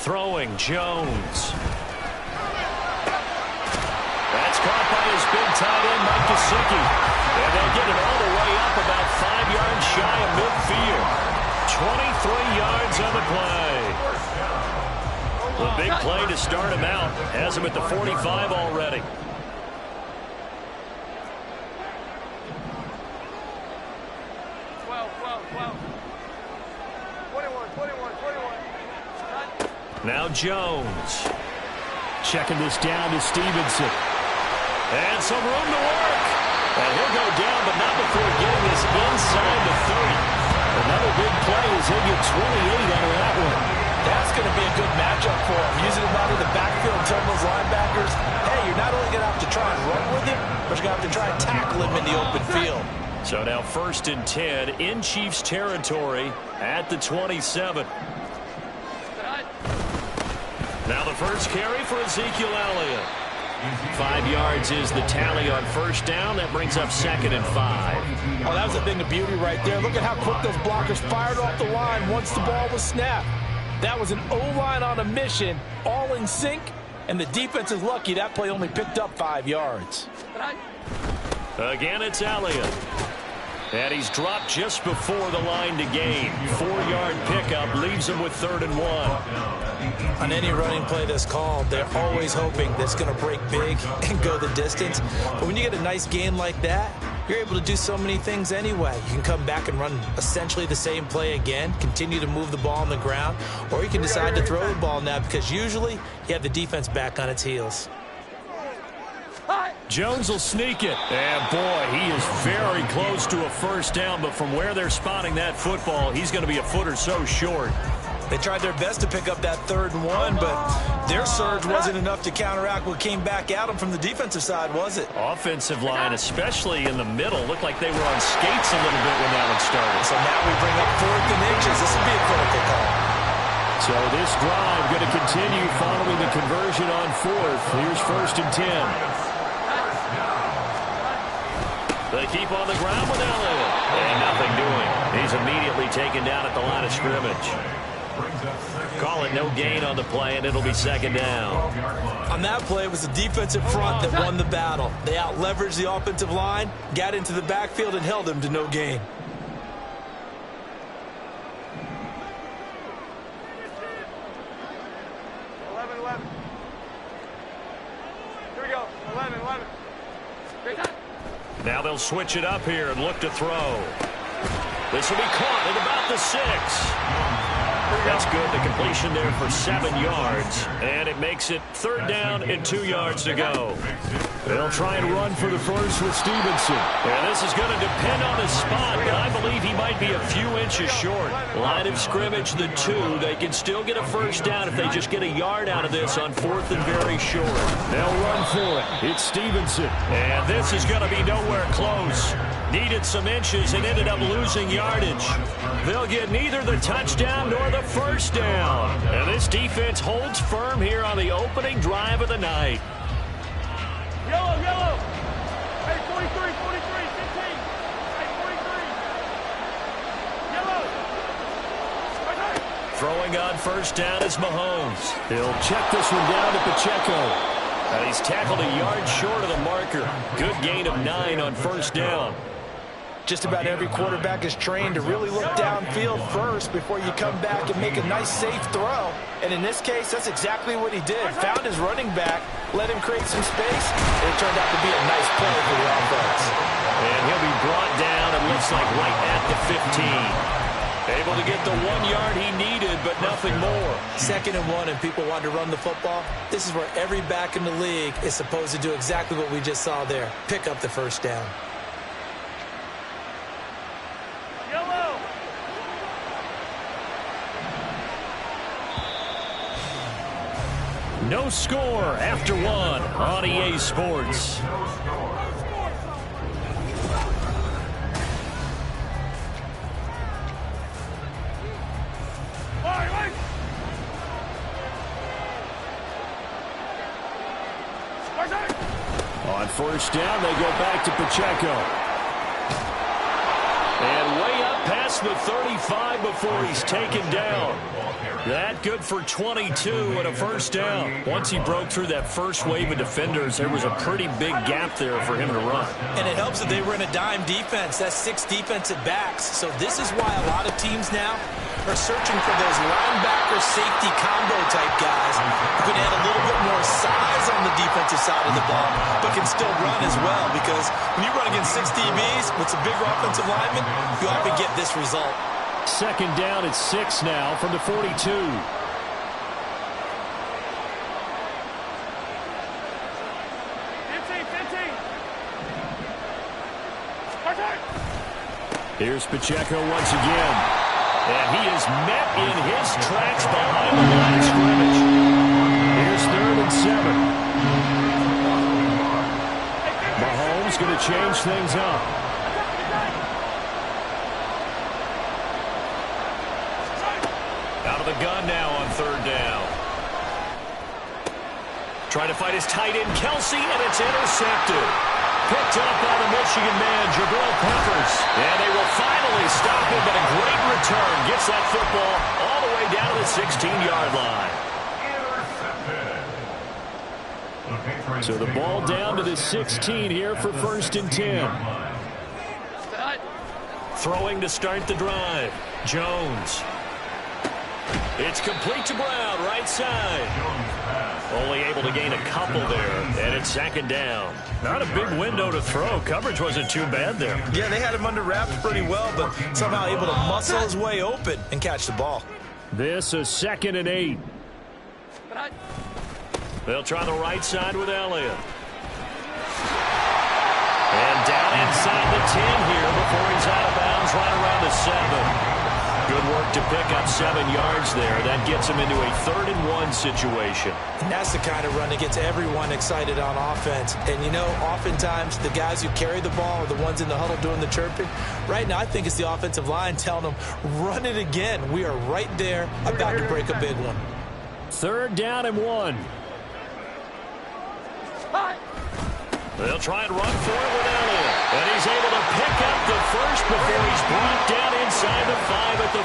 Throwing, Jones. That's caught by his big tight end, Mike Gesicki. And they'll get it all the way up about 5 yards shy of midfield. 23 yards on the play. The big play to start him out. Has him at the 45 already. Now Jones. Checking this down to Stevenson. And some room to work. And he'll go down, but not before getting this inside the 30. Another big play as he'll get 28 out of that one. That's going to be a good matchup for him. Using him out of the backfield and telling those linebackers, hey, you're not only going to have to try and run with him, but you're going to have to try and tackle him in the open field. So now 1st and 10 in Chiefs territory at the 27. Now the first carry for Ezekiel Elliott. 5 yards is the tally on first down. That brings up 2nd and 5. Oh, that was a thing of beauty right there. Look at how quick those blockers fired off the line once the ball was snapped. That was an O-line on a mission, all in sync, and the defense is lucky that play only picked up 5 yards. Again, it's Elliott. And he's dropped just before the line to gain. 4-yard pickup leaves him with 3rd and 1. On any running play that's called, they're always hoping that it's going to break big and go the distance. But when you get a nice gain like that, you're able to do so many things anyway. You can come back and run essentially the same play again, continue to move the ball on the ground, or you can decide to throw the ball now because usually you have the defense back on its heels. Jones will sneak it. And boy, he is very close to a first down, but from where they're spotting that football, he's going to be a foot or so short. They tried their best to pick up that 3rd and 1, but their surge wasn't enough to counteract what came back at them from the defensive side, was it? Offensive line, especially in the middle, looked like they were on skates a little bit when that one started. So now we bring up 4th and inches. This will be a critical call. So this drive going to continue following the conversion on 4th. Here's 1st and 10. They keep on the ground with Elliott. And nothing doing. He's immediately taken down at the line of scrimmage. Call it no gain on the play, and it'll be 2nd down. On that play, it was the defensive front that won the battle. They out-leveraged the offensive line, got into the backfield, and held him to no gain. Now they'll switch it up here and look to throw. This will be caught at about the 6. That's good. The completion there for 7 yards. And it makes it 3rd down and 2 yards to go. They'll try and run for the first with Stevenson. And this is going to depend on the spot, but I believe he might be a few inches short. Line of scrimmage, the 2. They can still get a first down if they just get a yard out of this on 4th and very short. They'll run for it. It's Stevenson. And this is going to be nowhere close. Needed some inches and ended up losing yardage. They'll get neither the touchdown nor the first down. And this defense holds firm here on the opening drive of the night. Yellow, yellow. Hey, 43, 43, 15. Hey, 43. Yellow. Throwing on first down is Mahomes. He'll check this one down to Pacheco. And he's tackled a yard short of the marker. Good gain of 9 on first down. Just about every quarterback is trained to really look downfield first before you come back and make a nice, safe throw. And in this case, that's exactly what he did. Found his running back, let him create some space, and it turned out to be a nice play for the offense. And he'll be brought down, it looks like, right at the 15. Able to get the 1 yard he needed, but nothing more. 2nd and 1, and people want to run the football. This is where every back in the league is supposed to do exactly what we just saw there. Pick up the first down. No score after 1 on EA Sports. On first down, they go back to Pacheco. And way up past past the 35 before he's taken down. That good for 22 and a first down. Once he broke through that first wave of defenders, there was a pretty big gap there for him to run. And it helps that they were in a dime defense. That's 6 defensive backs. So this is why a lot of teams now are searching for those linebacker safety combo type guys who can add a little bit more size on the defensive side of the ball, but can still run as well. Because when you run against 6 DBs with some bigger offensive linemen, you often get this result. Second down at 6 now from the 42. 15, 15. Here's Pacheco once again. And he is met in his tracks behind the line of scrimmage. Here's 3rd and 7. Mahomes going to change things up. Out of the gun now on 3rd down. Trying to fight his tight end, Kelsey, and it's intercepted. Picked up by the Michigan man, Jabril Peppers. And they will finally stop him, but a great return. Gets that football all the way down to the 16-yard line. So the ball down to the 16 here for 1st and 10. Throwing to start the drive. Jones. It's complete to Brown, right side. Only able to gain a couple there, and it's 2nd down. Not a big window to throw. Coverage wasn't too bad there. Yeah, they had him under wraps pretty well, but somehow able to muscle his way open and catch the ball. This is 2nd and 8. They'll try the right side with Elliott. And down inside the 10 here before he's out of bounds right around the 7. Good work to pick up 7 yards there. That gets him into a 3rd and 1 situation. And that's the kind of run that gets everyone excited on offense. And, you know, oftentimes the guys who carry the ball are the ones in the huddle doing the chirping. Right now, I think it's the offensive line telling them, run it again. We are right there about to break a big one. 3rd down and 1. They'll try and run for it with Elliott. And he's able to pick up the first before he's brought down inside the 5 at the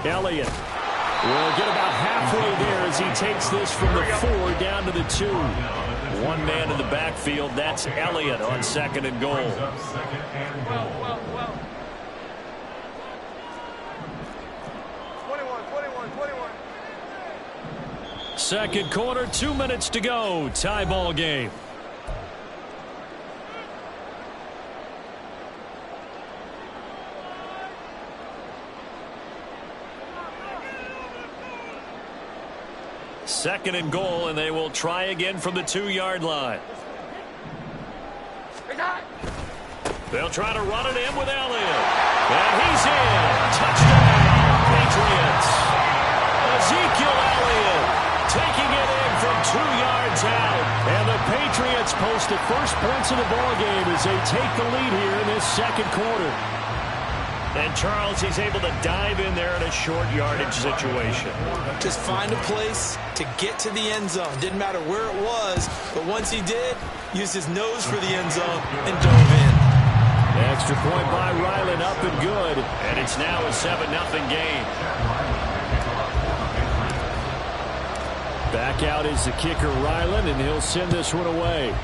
4. Elliott will get about halfway there as he takes this from the 4 down to the 2. One man in the backfield. That's Elliott on 2nd and goal. Second quarter, 2 minutes to go. Tie ball game. Second and goal, and they will try again from the 2-yard line. They'll try to run it in with Elliott. And he's in. Touchdown, Patriots. Ezekiel Elliott taking it in from 2 yards out. And the Patriots post the first points of the ballgame as they take the lead here in this second quarter. And Charles, he's able to dive in there in a short yardage situation. Just find a place to get to the end zone. Didn't matter where it was, but once he did, used his nose for the end zone and dove in. Extra point by Ryland, up and good. And it's now a 7-0 game. Back out is the kicker, Ryland, and he'll send this one away.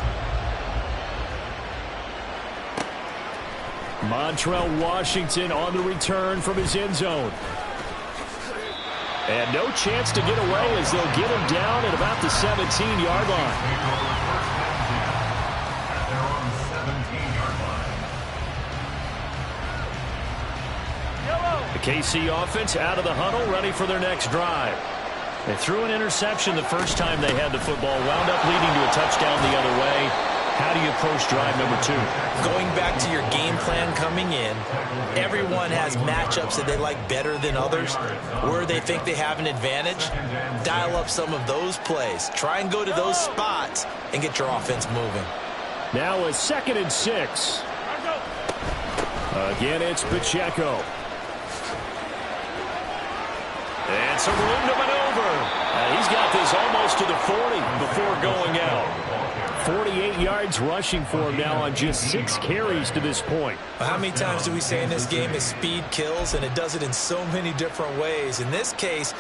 Montrell Washington on the return from his end zone. And no chance to get away as they'll get him down at about the 17-yard line. The KC offense out of the huddle, ready for their next drive. They threw an interception the first time they had the football, wound up leading to a touchdown the other way. How do you approach drive number 2? Going back to your game plan coming in, everyone has matchups that they like better than others, where they think they have an advantage. Dial up some of those plays. Try and go to those spots and get your offense moving. Now a 2nd and 6. Again, it's Pacheco. And some room to maneuver. And he's got this almost to the 40 before going out. 48 yards rushing for him now on just 6 carries to this point. Well, how many times do we say in this game is speed kills, and it does it in so many different ways. In this case,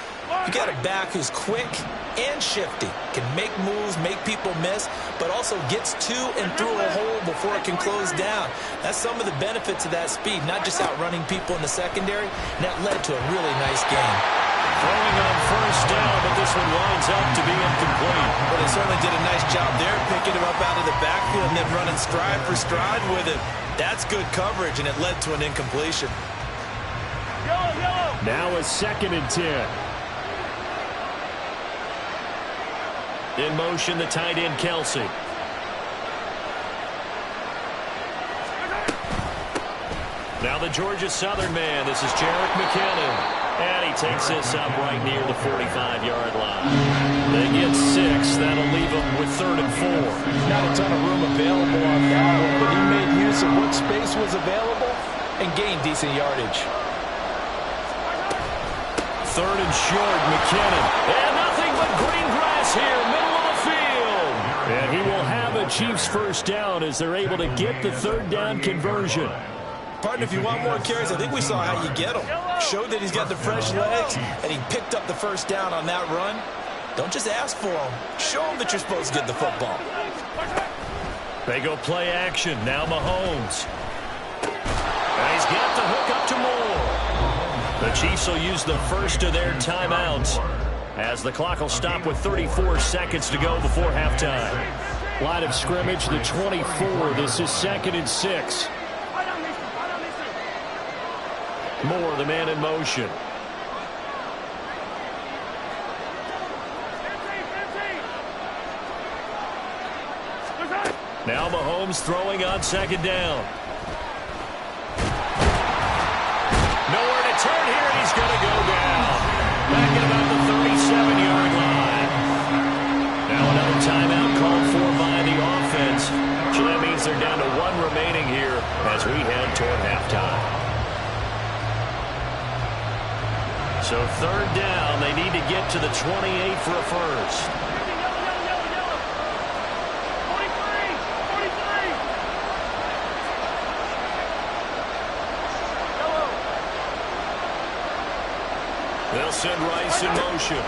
you got a back who's quick and shifty, can make moves, make people miss, but also gets to and through a hole before it can close down. That's some of the benefits of that speed, not just outrunning people in the secondary, and that led to a really nice game. Throwing on first down, but this one winds up to be incomplete. Well, they certainly did a nice job there, picking him up out of the backfield and then running stride for stride with him. That's good coverage, and it led to an incompletion. Now a 2nd and 10. In motion, the tight end, Kelsey. Now the Georgia Southern man. This is Jerick McKinnon. And he takes this up right near the 45-yard line. They get 6. That'll leave them with 3rd and 4. Not a ton of room available on that one, but he made use of what space was available and gained decent yardage. 3rd and short, McKinnon. And nothing but green grass here, middle of the field. And he will have a Chiefs first down as they're able to get the 3rd down conversion. Partner, if you want more carries, I think we saw how you get them. Showed that he's got the fresh legs, and he picked up the first down on that run. Don't just ask for them. Show them that you're supposed to get the football. They go play action. Now Mahomes. And he's got the hook up to Moore. The Chiefs will use the first of their timeouts as the clock will stop with 34 seconds to go before halftime. Line of scrimmage, the 24. This is 2nd and 6. Moore, the man in motion. Now Mahomes throwing on 2nd down. Nowhere to turn here, and he's going to go down. Back at about the 37-yard line. Now another timeout called for by the offense. So that means they're down to 1 remaining here as we head toward halftime. So 3rd down, they need to get to the 28 for a first. 43. They'll send Rice in motion.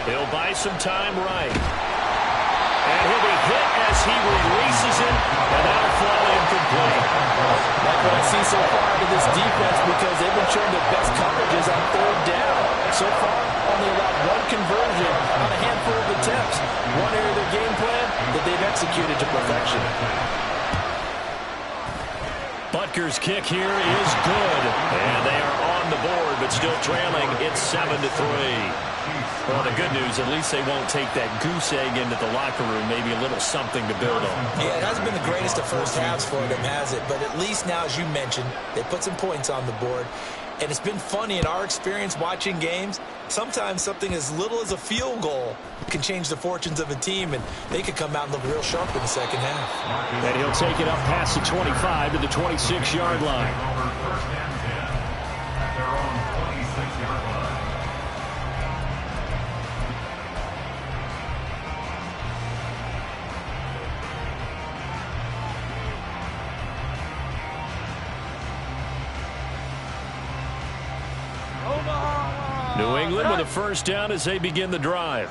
He'll buy some time right. And he'll be hit as he releases it, and that'll fall incomplete. Like what I see so far out of this defense, because they've been showing their best coverages on 3rd down. So far, only allowed 1 conversion on a handful of attempts. One area of their game plan that they've executed to perfection. Butker's kick here is good. And they are on the board, but still trailing. It's 7-3. Well, the good news, at least they won't take that goose egg into the locker room. Maybe a little something to build on. Yeah, it hasn't been the greatest of first halves for them, has it? But at least now, as you mentioned, they put some points on the board. And it's been funny in our experience watching games. Sometimes something as little as a field goal can change the fortunes of a team, and they could come out and look real sharp in the second half. And he'll take it up past the 25 to the 26-yard line. New England with a first down as they begin the drive.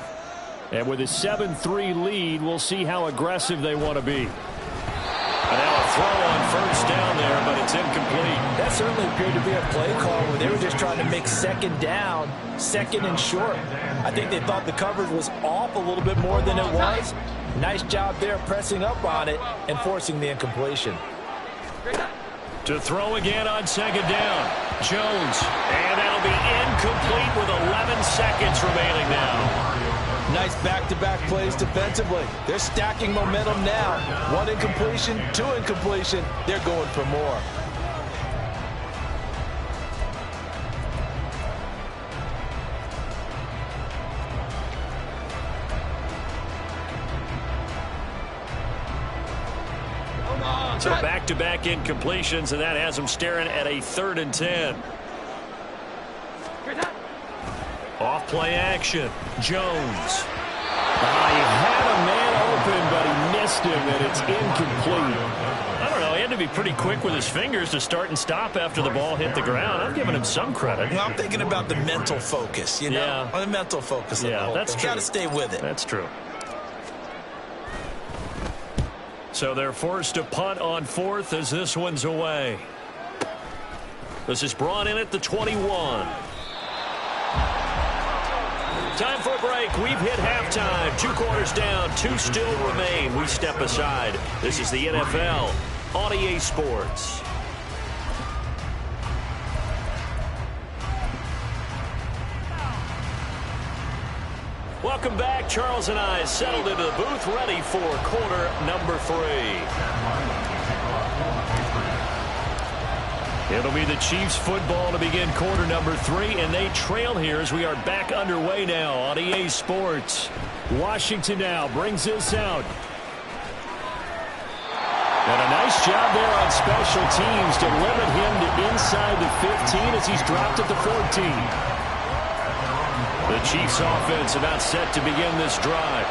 And with a 7-3 lead, we'll see how aggressive they want to be. And now a throw on first down there, but it's incomplete. That certainly appeared to be a play call where they were just trying to make 2nd down, 2nd and short. I think they thought the coverage was off a little bit more than it was. Nice job there pressing up on it and forcing the incompletion. To throw again on 2nd down. Jones. And that'll be incomplete with 11 seconds remaining now. Nice back-to-back plays defensively. They're stacking momentum now. 1 incompletion, 2 incompletion. They're going for more. So back-to-back incompletions, and that has them staring at a 3rd and 10. Off play action. Jones. He had a man open, but he missed him, and it's incomplete. I don't know. He had to be pretty quick with his fingers to start and stop after the ball hit the ground. I'm giving him some credit. Well, I'm thinking about the mental focus, you know? Yeah. The mental focus of the whole that's thing. true. Got to stay with it. That's true. So they're forced to punt on 4th as this one's away. This is brought in at the 21. Time for a break. We've hit halftime. 2 quarters down. 2 still remain. We step aside. This is the NFL on EA Sports. Welcome back. Charles and I settled into the booth, ready for quarter number 3. It'll be the Chiefs football to begin quarter number 3, and they trail here as we are back underway now on EA Sports. Washington now brings this out. And a nice job there on special teams to limit him to inside the 15 as he's dropped at the 14. The Chiefs offense about set to begin this drive.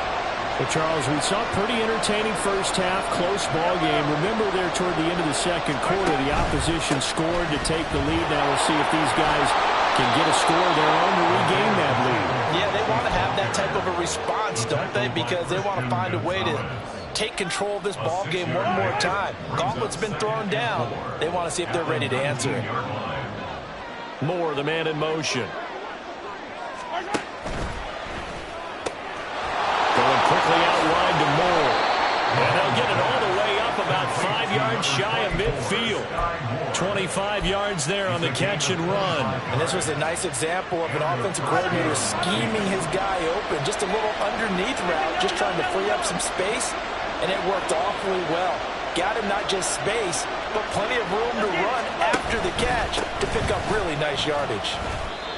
Well, Charles, we saw a pretty entertaining first half, close ball game. Remember there toward the end of the second quarter, the opposition scored to take the lead. Now we'll see if these guys can get a score of their own to regain that lead. Yeah, they want to have that type of a response, don't they? Because they want to find a way to take control of this ball game one more time. Gauntlet's been thrown down. They want to see if they're ready to answer it. Moore, the man in motion. Going quickly out wide to Moore. And they'll get it all the way up about 5 yards shy of midfield. 25 yards there on the catch and run. And this was a nice example of an offensive coordinator scheming his guy open. Just a little underneath route, just trying to free up some space. And it worked awfully well. Got him not just space, but plenty of room to run after the catch to pick up really nice yardage.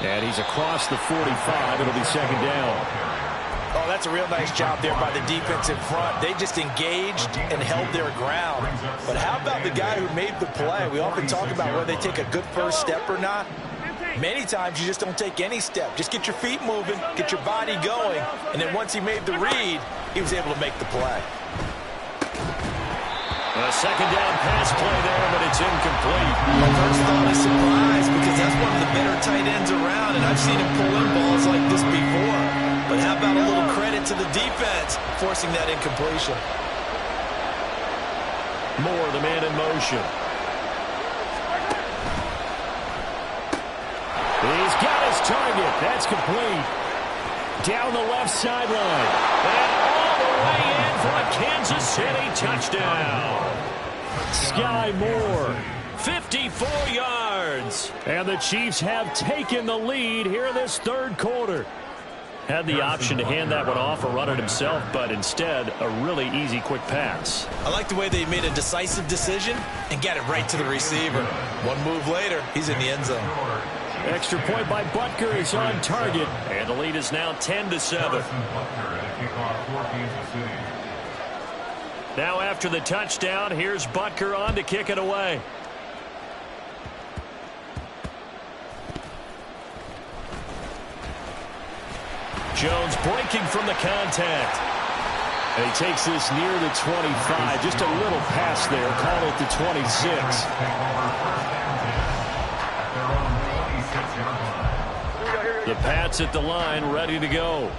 And he's across the 45. It'll be second down. Oh, that's a real nice job there by the defense in front. They just engaged and held their ground. But how about the guy who made the play? We often talk about whether they take a good first step or not. Many times you just don't take any step. Just get your feet moving, get your body going, and then once he made the read, he was able to make the play. A second down pass play there, but it's incomplete. My first thought is surprise because that's one of the better tight ends around, and I've seen him pull in balls like this before. But how about a little credit to the defense forcing that incompletion? Moore, the man in motion. He's got his target. That's complete. Down the left sideline. And all the way in for a Kansas City touchdown. Sky Moore. 54 yards. And the Chiefs have taken the lead here in this third quarter. Had the option to hand that one off or run it himself, but instead, a really easy, quick pass. I like the way they made a decisive decision and got it right to the receiver. One move later, he's in the end zone. Extra point by Butker is on target. And the lead is now 10-7. Now after the touchdown, here's Butker on to kick it away. Jones breaking from the contact. And he takes this near the 25. Just a little pass there. Call it the 26. The Pats at the line, ready to go.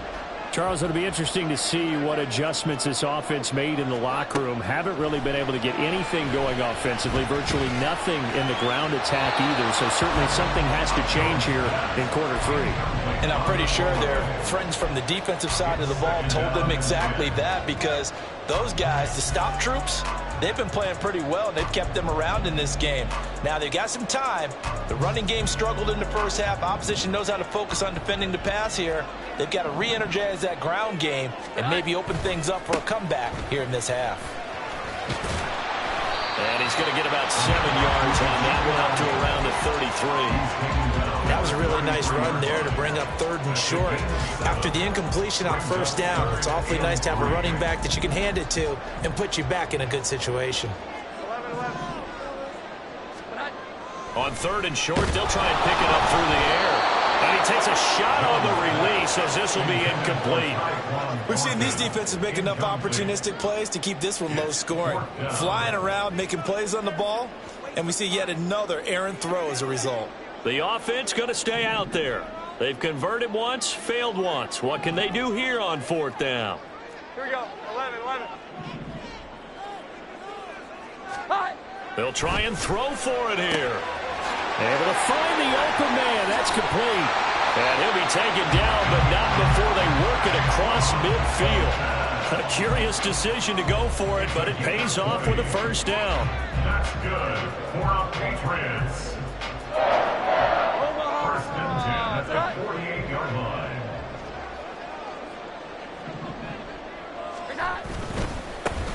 Charles, it'll be interesting to see what adjustments this offense made in the locker room. Haven't really been able to get anything going offensively. Virtually nothing in the ground attack either. So certainly something has to change here in quarter 3. And I'm pretty sure their friends from the defensive side of the ball told them exactly that, because those guys, the stop troops, they've been playing pretty well, and they've kept them around in this game. Now, they've got some time. The running game struggled in the first half. Opposition knows how to focus on defending the pass here. They've got to re-energize that ground game and maybe open things up for a comeback here in this half. And he's going to get about 7 yards on that one, up to around the 33. That was a really nice run there to bring up 3rd and short. After the incompletion on first down, it's awfully nice to have a running back that you can hand it to and put you back in a good situation. On 3rd and short, they'll try and pick it up through the air. And he takes a shot on the release as this will be incomplete. We've seen these defenses make enough opportunistic plays to keep this one low scoring. Flying around, making plays on the ball, and we see yet another errant throw as a result. The offense going to stay out there. They've converted once, failed once. What can they do here on 4th down? Here we go. 11. They'll try and throw for it here. Able to find the open man. That's complete. And he'll be taken down, but not before they work it across midfield. A curious decision to go for it, but it pays off with a first down. That's good for our Patriots. First and 10 at the 48-yard line.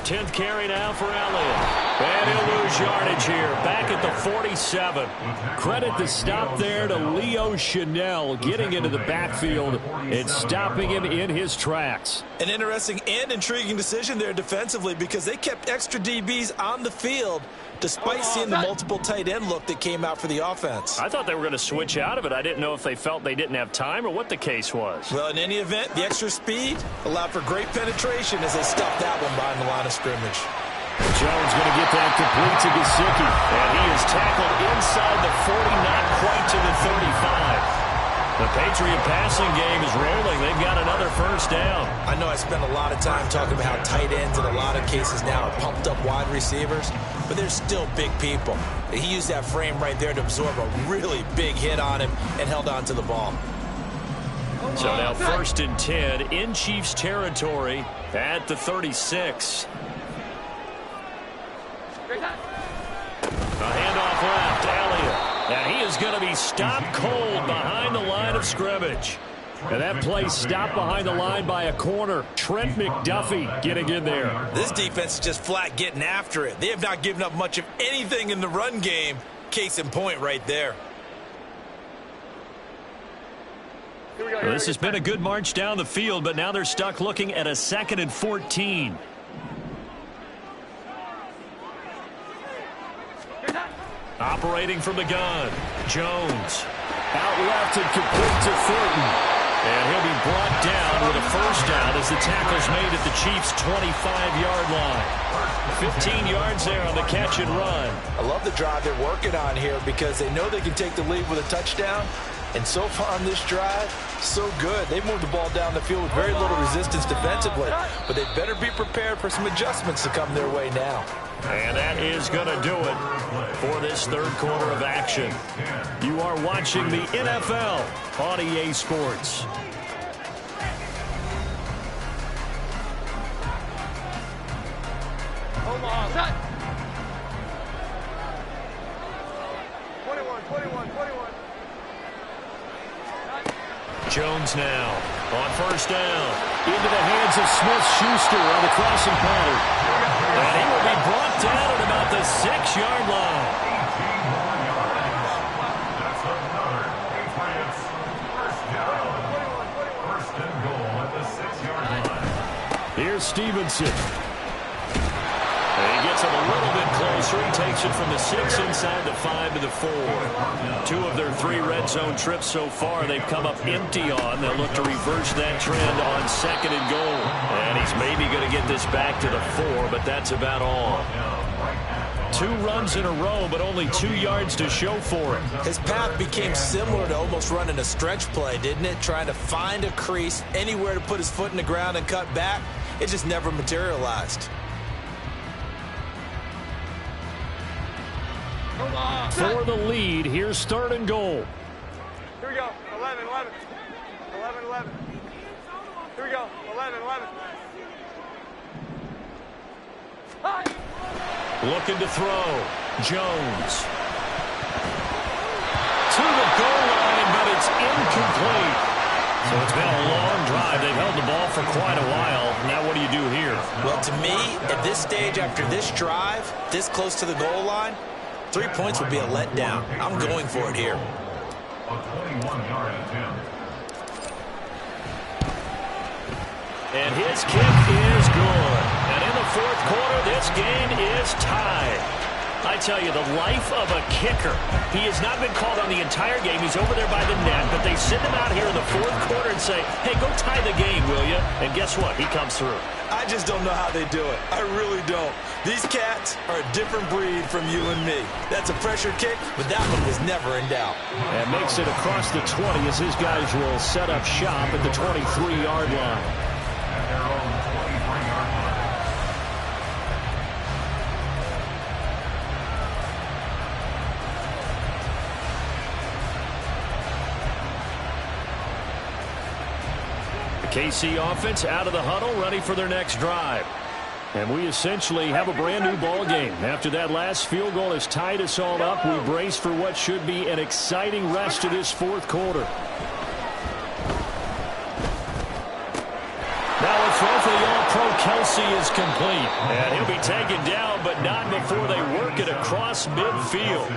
10th carry now for Elliott. And he'll lose yardage here. Back at the 47. Credit the stop there to Leo Chanel getting into the backfield and stopping him in his tracks. An interesting and intriguing decision there defensively because they kept extra DBs on the field despite seeing the multiple tight end look that came out for the offense. I thought they were going to switch out of it. I didn't know if they felt they didn't have time or what the case was. Well, in any event, the extra speed allowed for great penetration as they stuffed that one behind the line of scrimmage. Jones going to get that complete to Gesicki. And he is tackled inside the 40, not quite to the 35. The Patriot passing game is rolling. They've got another first down. I know I spent a lot of time talking about how tight ends in a lot of cases now are pumped up wide receivers, but they're still big people. He used that frame right there to absorb a really big hit on him and held on to the ball. So now 1st and 10 in Chiefs territory at the 36. A handoff left, Elliott. And he is going to be stopped cold behind the line of scrimmage. And that play stopped behind the line by a corner. Trent McDuffie getting in there. This defense is just flat getting after it. They have not given up much of anything in the run game. Case in point right there. Well, this has been a good march down the field, but now they're stuck looking at a 2nd and 14. Operating from the gun, Jones. Out left and complete to Thornton. And he'll be brought down with a first down as the tackle's made at the Chiefs' 25-yard line. 15 yards there on the catch and run. I love the drive they're working on here because they know they can take the lead with a touchdown. And so far on this drive, so good. They moved the ball down the field with very little resistance defensively. But they better be prepared for some adjustments to come their way now. And that is going to do it for this 3rd quarter of action. You are watching the NFL on EA Sports. Omaha, set. 21. Jones now on first down. Into the hands of Smith-Schuster on the crossing pattern. And he will be brought down at about the 6-yard line. That's another Patriots first down. First and goal at the 6-yard line. Here's Stevenson. And he gets him a little bit closer. He takes it from the 6 inside the 5 to the 4. 2 of their 3 red zone trips so far they've come up empty on. They'll look to reverse that trend on 2nd and goal. And he's maybe going to get this back to the 4, but that's about all. 2 runs in a row, but only 2 yards to show for it. His path became similar to almost running a stretch play, didn't it? Trying to find a crease, anywhere to put his foot in the ground and cut back. It just never materialized. For the lead, here's 3rd and goal. Here we go. 11. Here we go. 11. Looking to throw. Jones. To the goal line, but it's incomplete. So it's been a long drive. They've held the ball for quite a while. Now what do you do here? Well, to me, at this stage after this drive, this close to the goal line, 3 points would be a letdown. I'm going for it here. A 21-yard attempt. And his kick is good. And in the 4th quarter, this game is tied. I tell you, the life of a kicker. He has not been called on the entire game. He's over there by the net, but they send him out here in the fourth quarter and say, hey, go tie the game, will you? And guess what? He comes through. I just don't know how they do it. I really don't. These cats are a different breed from you and me. That's a pressure kick, but that one was never in doubt. And makes it across the 20 as his guys will set up shop at the 23-yard line. At their own 23-yard line. KC offense out of the huddle, ready for their next drive. And we essentially have a brand new ball game. After that last field goal has tied us all up, we brace for what should be an exciting rest of this fourth quarter. Now a throw for the All-Pro Kelsey is complete. And he'll be taken down, but not before they work it across midfield.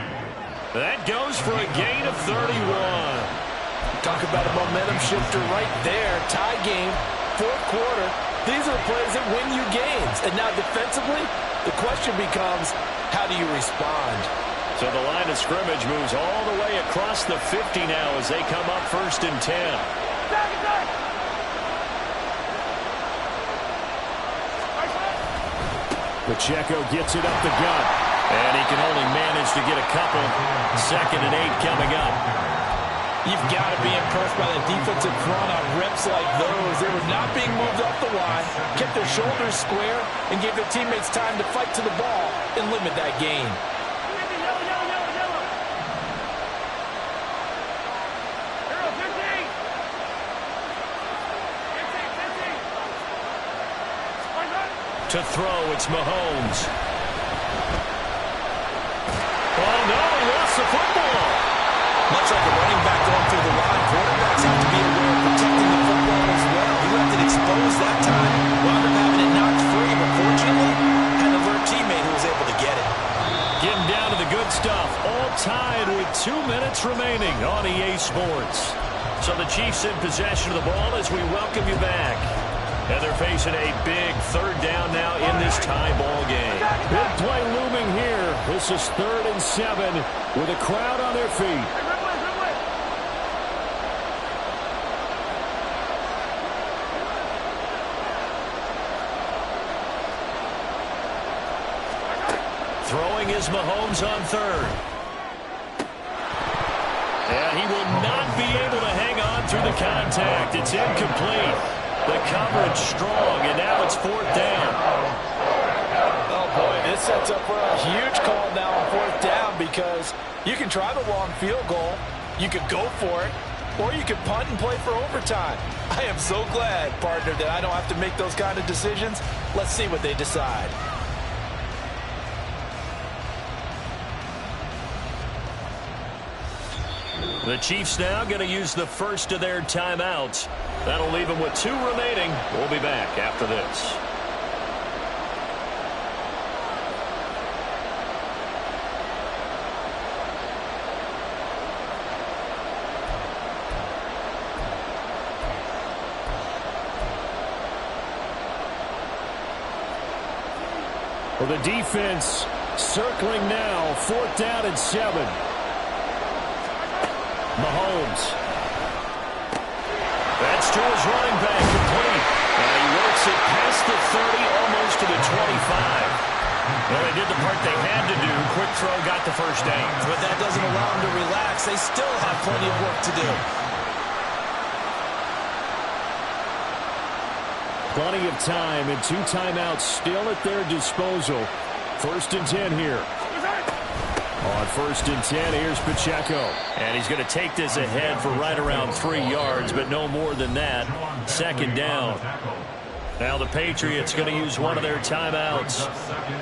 That goes for a gain of 31. Talk about a momentum shifter right there. Tie game, fourth quarter. These are the plays that win you games. And now defensively, the question becomes, how do you respond? So the line of scrimmage moves all the way across the 50 now as they come up 1st and 10. Pacheco gets it up the gut. And he can only manage to get a couple. 2nd and 8 coming up. You've got to be impressed by the defensive front on reps like those. They were not being moved up the line, kept their shoulders square, and gave their teammates time to fight to the ball and limit that gain. To throw, it's Mahomes. Oh, no, he lost the football. Much like a running back going through the line, quarterbacks have to be aware of protecting the football as well. He left it exposed that time, wound up having it knocked free, but fortunately, had an alert teammate who was able to get it. Getting down to the good stuff. All tied with 2 minutes remaining on EA Sports. So the Chiefs in possession of the ball as we welcome you back. And they're facing a big 3rd down now in this tie ball game. Big play looming here. This is 3rd and 7 with a crowd on their feet. Throwing is Mahomes on 3rd. And he will not be able to hang on through the contact. It's incomplete. The coverage strong, and now it's 4th down. Oh, boy, this sets up for a huge call now on 4th down because you can try the long field goal, you could go for it, or you could punt and play for overtime. I am so glad, partner, that I don't have to make those kind of decisions. Let's see what they decide. The Chiefs now going to use the first of their timeouts. That'll leave them with 2 remaining. We'll be back after this. Well, the defense circling now. 4th down and 7. Mahomes. That's to his running back, complete. And he works it past the 30, almost to the 25. Well, they did the part they had to do. Quick throw, got the first down. But that doesn't allow them to relax. They still have plenty of work to do. Plenty of time and 2 timeouts still at their disposal. 1st and 10 here. On 1st and 10, here's Pacheco. And he's going to take this ahead for right around 3 yards, but no more than that. 2nd down. Now the Patriots going to use one of their timeouts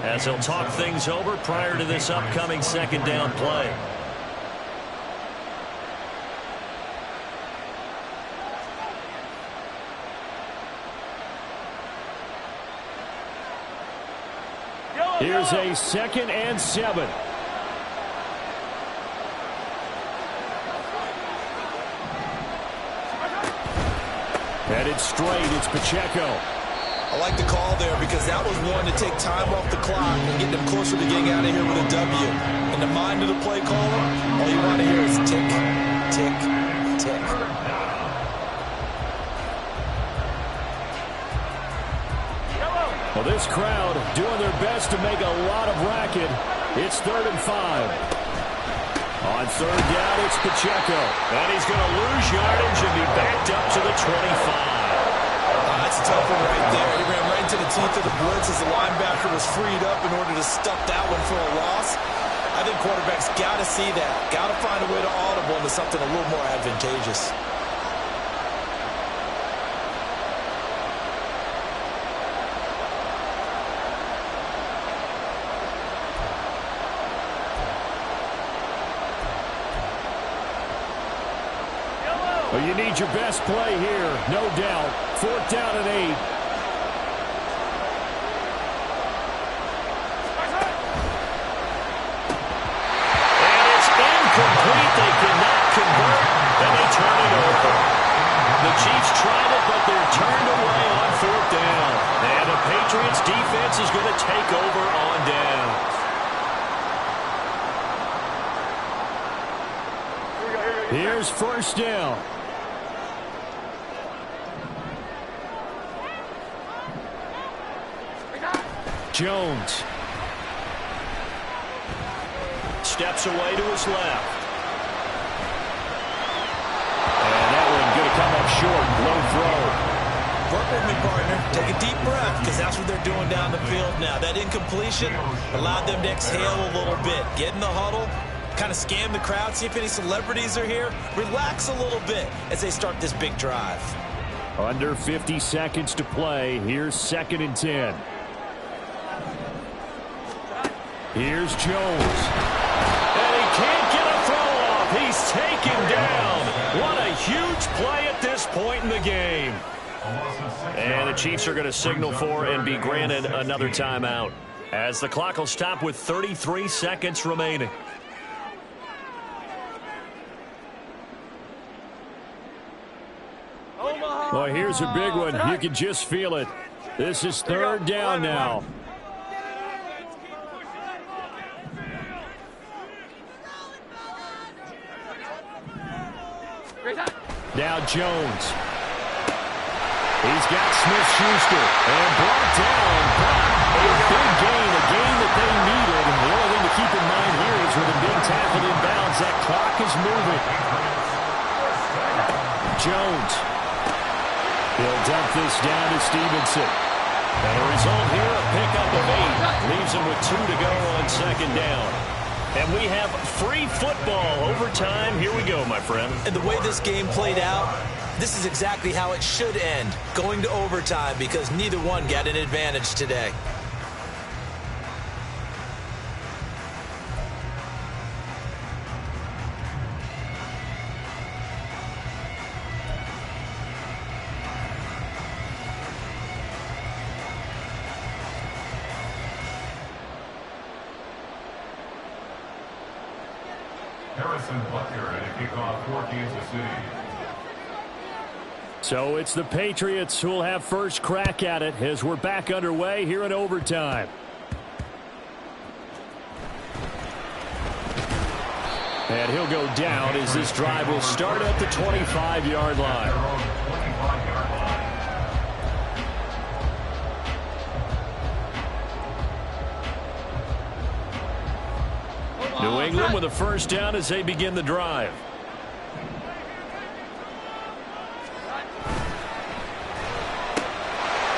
as they'll talk things over prior to this upcoming 2nd down play. Here's a 2nd and 7. Headed straight, it's Pacheco. I like the call there because that was one to take time off the clock and get them closer to getting out of here with a W. In the mind of the play caller, all you want to hear is tick, tick, tick. Well, this crowd doing their best to make a lot of racket. It's 3rd and 5. On 3rd down, it's Pacheco. And he's going to lose yardage and be backed up to the 25. That's a tough one right there. He ran right into the teeth of the blitz as the linebacker was freed up in order to stuff that one for a loss. I think quarterbacks got to see that. Got to find a way to audible into something a little more advantageous. Well, you need your best play here, no doubt. 4th down and 8. And it's incomplete. They cannot convert, and they turn it over. The Chiefs tried it, but they're turned away on 4th down. And the Patriots defense is going to take over on down. Here's 1st down. Jones. Steps away to his left. And that one going to come up short. Low throw. Work with me, partner. Take a deep breath, because that's what they're doing down the field now. That incompletion allowed them to exhale a little bit. Get in the huddle, kind of scan the crowd, see if any celebrities are here. Relax a little bit as they start this big drive. Under 50 seconds to play. Here's 2nd and 10. Here's Jones. And he can't get a throw off. He's taken down. What a huge play at this point in the game. And the Chiefs are going to signal for and be granted another timeout, as the clock will stop with 33 seconds remaining. Well, here's a big one. You can just feel it. This is 3rd down now. Now Jones. He's got Smith-Schuster and brought down. A big gain, a gain that they needed. And the only thing to keep in mind here is with him being tackled inbounds, that clock is moving. Jones. He'll dump this down to Stevenson. And a result here, a pickup of 8. Leaves him with 2 to go on 2nd down. And we have free football overtime. Here we go, my friend. And the way this game played out, this is exactly how it should end, going to overtime, because neither one got an advantage today. Harrison Butker to kick off for Kansas City. So it's the Patriots who will have first crack at it as we're back underway here in overtime. And he'll go down as this drive will start at the 25-yard line. New England with a first down as they begin the drive.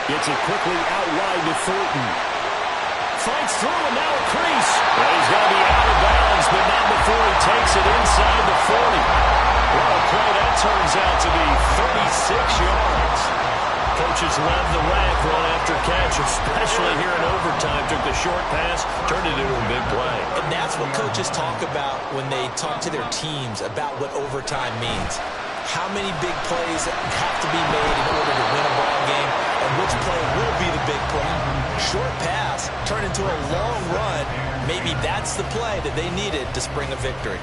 Gets it quickly out wide to Thornton. Fights through and now a crease. Well, he's going to be out of bounds, but not before he takes it inside the 40. What a play that turns out to be, 36 yards. Coaches love the rack run after catch, especially here in overtime. Took the short pass, turned it into a big play. And that's what coaches talk about when they talk to their teams about what overtime means. How many big plays have to be made in order to win a ball game, and which play will be the big play. Short pass turned into a long run. Maybe that's the play that they needed to spring a victory.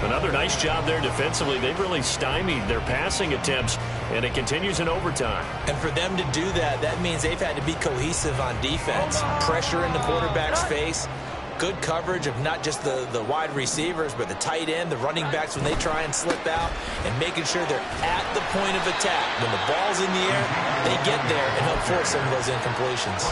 Another nice job there defensively. They've really stymied their passing attempts, and it continues in overtime. And for them to do that, that means they've had to be cohesive on defense. Pressure in the quarterback's face. Good coverage of not just the wide receivers, but the tight end, the running backs when they try and slip out, and making sure they're at the point of attack. When the ball's in the air, they get there and help force some of those incompletions.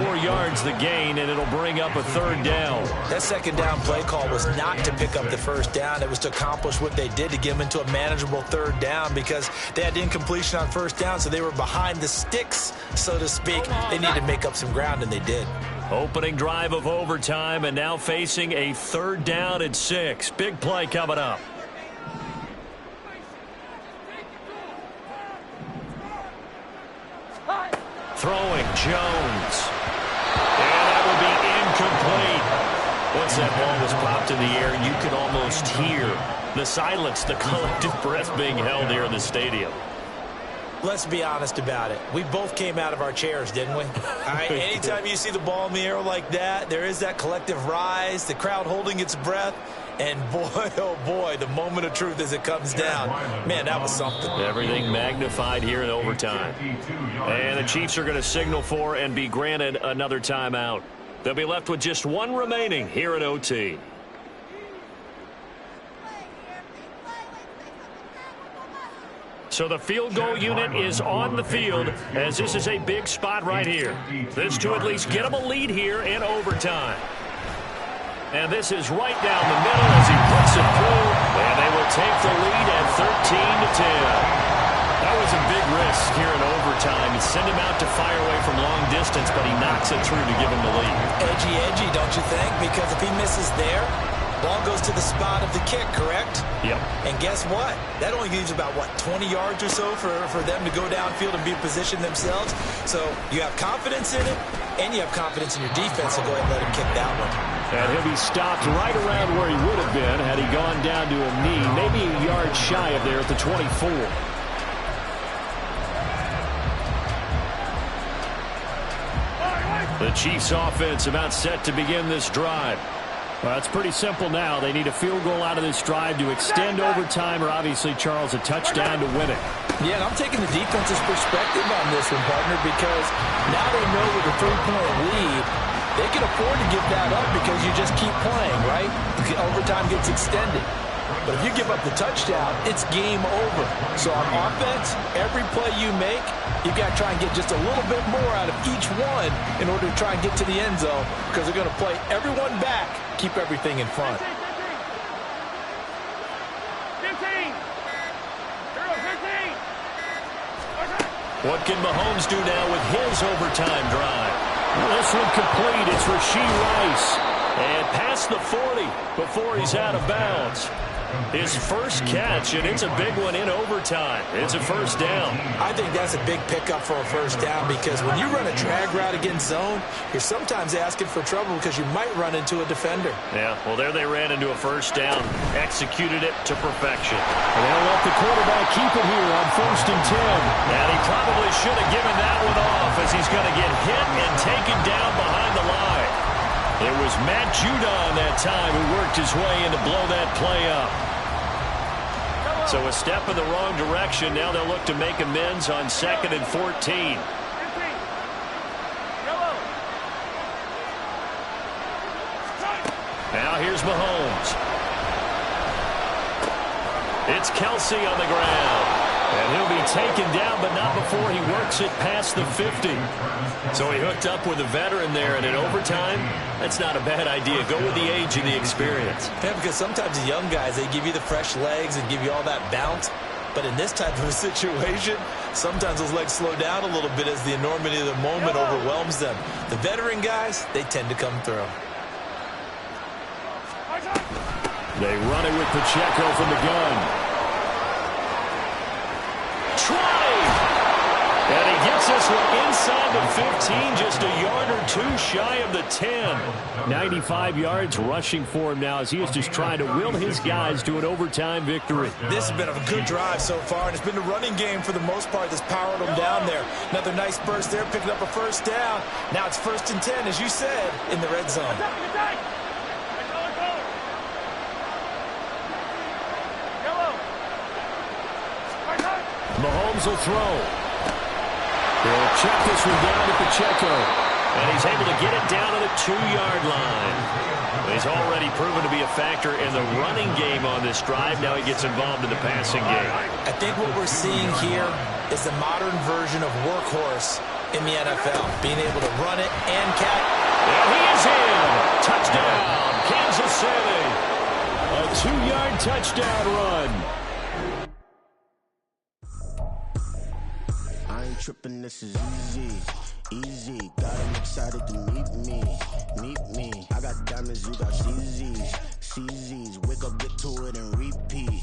4 yards the gain, and it'll bring up a 3rd down. That 2nd down play call was not to pick up the 1st down. It was to accomplish what they did to get them into a manageable 3rd down because they had incompletion on 1st down, so they were behind the sticks, so to speak. They needed to make up some ground, and they did. Opening drive of overtime, and now facing a 3rd down and 6. Big play coming up. Throwing Jones. And that will be incomplete. Once that ball was popped in the air, you could almost hear the silence, the collective breath being held here in the stadium. Let's be honest about it. We both came out of our chairs, didn't we? All right, anytime you see the ball in the air like that, there is that collective rise, the crowd holding its breath, and boy, oh boy, the moment of truth as it comes down. Man, that was something. Everything magnified here in overtime. And the Chiefs are going to signal for and be granted another timeout. They'll be left with just 1 remaining here at OT. So the field goal unit is on the field as this is a big spot right here. This to at least get them a lead here in overtime. And this is right down the middle as he puts it through, and they will take the lead at 13-10. That was a big risk here in overtime. You send him out to fire away from long distance, but he knocks it through to give him the lead. Edgy, don't you think? Because if he misses there, ball goes to the spot of the kick, correct? Yep. And guess what? That only leaves about, 20 yards or so for them to go downfield and be positioned themselves. So you have confidence in it, and you have confidence in your defense to go ahead and let him kick that one. And he'll be stopped right around where he would have been had he gone down to a knee, maybe a yard shy of there at the 24. The Chiefs offense about set to begin this drive. Well, it's pretty simple now. They need a field goal out of this drive to extend overtime or obviously, Charles, a touchdown to win it. Yeah, and I'm taking the defense's perspective on this one, partner, because now they know with a 3-point lead, they can afford to give that up because you just keep playing, right? Overtime gets extended. But if you give up the touchdown, it's game over. So on offense, every play you make, you've got to try and get just a little bit more out of each one in order to try and get to the end zone because they're going to play everyone back, keep everything in front. 15. What can Mahomes do now with his overtime drive? This one complete. It's Rashee Rice. And past the 40 before he's out of bounds. His first catch, and it's a big one in overtime. It's a 1st down. I think that's a big pickup for a 1st down because when you run a drag route against zone, you're sometimes asking for trouble because you might run into a defender. Yeah, well, there they ran into a 1st down, executed it to perfection. And they'll let the quarterback keep it here on 1st and 10. And he probably should have given that one off as he's going to get hit and taken down behind the line. It was Matt Judon that time who worked his way in to blow that play up. So a step in the wrong direction. Now they'll look to make amends on 2nd and 14. Now here's Mahomes. It's Kelsey on the ground. And he'll be taken down, but not before he works it past the 50. So he hooked up with a veteran there, and in overtime, that's not a bad idea. Go with the age and the experience. Yeah, because sometimes the young guys, they give you the fresh legs and give you all that bounce. But in this type of a situation, sometimes those legs slow down a little bit as the enormity of the moment overwhelms them. The veteran guys, they tend to come through. They run it with Pacheco from the gun. And he gets this one inside the 15, just a yard or 2 shy of the 10. 95 yards rushing for him now as he is just trying to will his guys to an overtime victory. This has been a good drive so far, and it's been the running game for the most part that's powered them down there. Another nice burst there, picking up a 1st down. Now it's 1st and 10, as you said, in the red zone. Mahomes will throw. He'll check this one down to Pacheco. And he's able to get it down to the 2-yard line. He's already proven to be a factor in the running game on this drive. Now he gets involved in the passing game. I think what we're seeing here is the modern version of workhorse in the NFL, being able to run it and catch. And he is in. Touchdown, Kansas City. A 2-yard touchdown run. I ain't tripping, this is easy. Easy, got him excited to meet me. I got diamonds, you got CZs. Wake up, get to it and repeat.